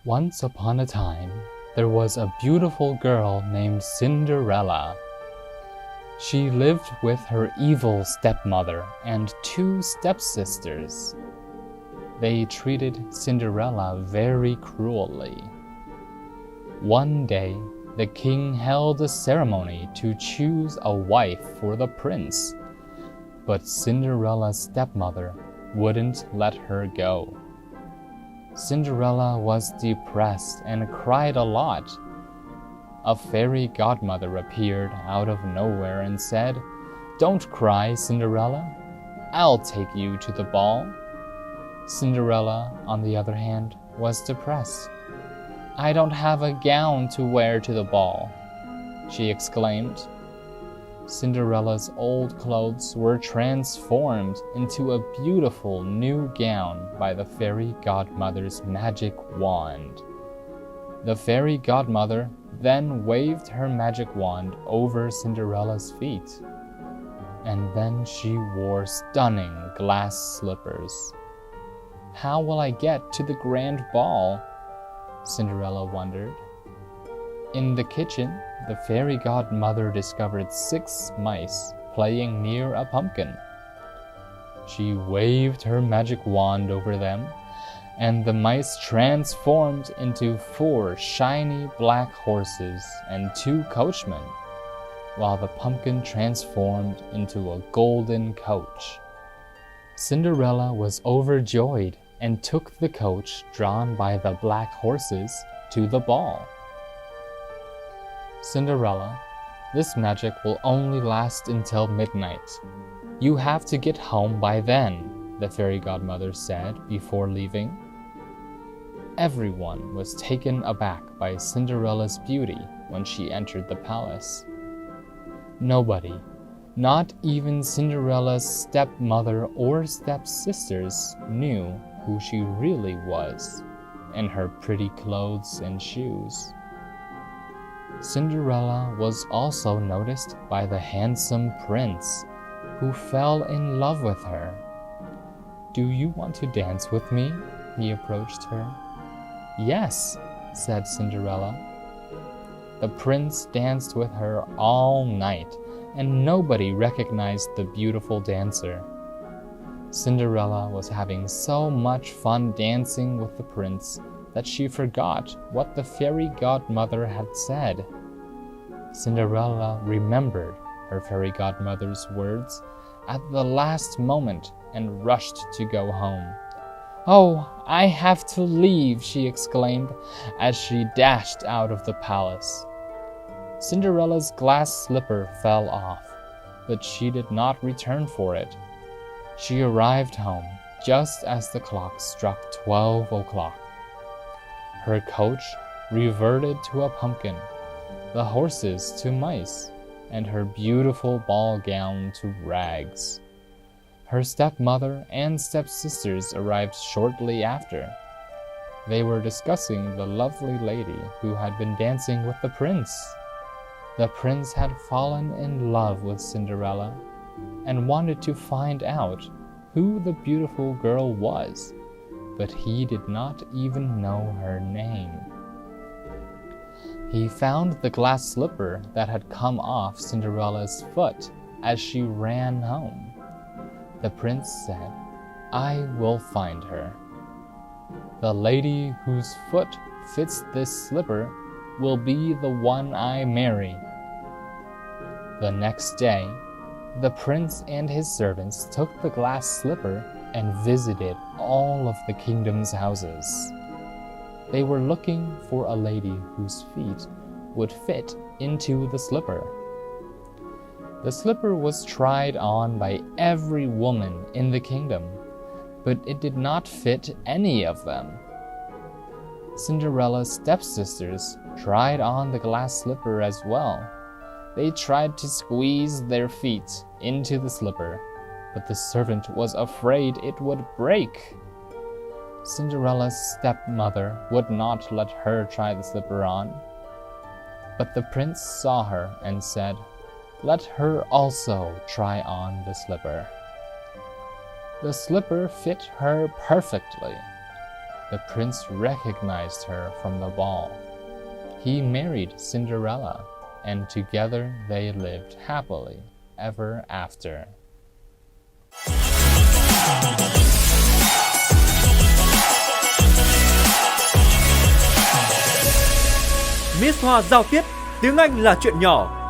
Once upon a time, there was a beautiful girl named Cinderella. She lived with her evil stepmother and two stepsisters. They treated Cinderella very cruelly. One day, the king held a ceremony to choose a wife for the prince, but Cinderella's stepmother wouldn't let her go. Cinderella was depressed and cried a lot. A fairy godmother appeared out of nowhere and said, "Don't cry, Cinderella. I'll take you to the ball." Cinderella, on the other hand, was depressed. "I don't have a gown to wear to the ball," she exclaimed. Cinderella's old clothes were transformed into a beautiful new gown by the fairy godmother's magic wand. The fairy godmother then waved her magic wand over Cinderella's feet, and then she wore stunning glass slippers. "How will I get to the grand ball?" Cinderella wondered. In the kitchen, the fairy godmother discovered 6 mice playing near a pumpkin. She waved her magic wand over them, and the mice transformed into 4 shiny black horses and 2 coachmen, while the pumpkin transformed into a golden coach. Cinderella was overjoyed and took the coach drawn by the black horses to the ball. "Cinderella, this magic will only last until midnight. You have to get home by then," the fairy godmother said before leaving. Everyone was taken aback by Cinderella's beauty when she entered the palace. Nobody, not even Cinderella's stepmother or stepsisters, knew who she really was in her pretty clothes and shoes. Cinderella was also noticed by the handsome prince, who fell in love with her. "Do you want to dance with me?" he approached her. "Yes," said Cinderella. The prince danced with her all night, and nobody recognized the beautiful dancer. Cinderella was having so much fun dancing with the prince that she forgot what the fairy godmother had said. Cinderella remembered her fairy godmother's words at the last moment and rushed to go home. "Oh, I have to leave," she exclaimed as she dashed out of the palace. Cinderella's glass slipper fell off, but she did not return for it. She arrived home just as the clock struck 12 o'clock. Her coach reverted to a pumpkin, the horses to mice, and her beautiful ball gown to rags. Her stepmother and stepsisters arrived shortly after. They were discussing the lovely lady who had been dancing with the prince. The prince had fallen in love with Cinderella and wanted to find out who the beautiful girl was, but he did not even know her name. He found the glass slipper that had come off Cinderella's foot as she ran home. The prince said, "I will find her. The lady whose foot fits this slipper will be the one I marry." The next day, the prince and his servants took the glass slipper and visited all of the kingdom's houses. They were looking for a lady whose feet would fit into the slipper. The slipper was tried on by every woman in the kingdom, but it did not fit any of them. Cinderella's stepsisters tried on the glass slipper as well. They tried to squeeze their feet into the slipper, but the servant was afraid it would break. Cinderella's stepmother would not let her try the slipper on. But the prince saw her and said, "Let her also try on the slipper." The slipper fit her perfectly. the prince recognized her from the ball. He married Cinderella, and together they lived happily ever after. Miss Hoa Giao Tiếp, tiếng Anh là chuyện nhỏ.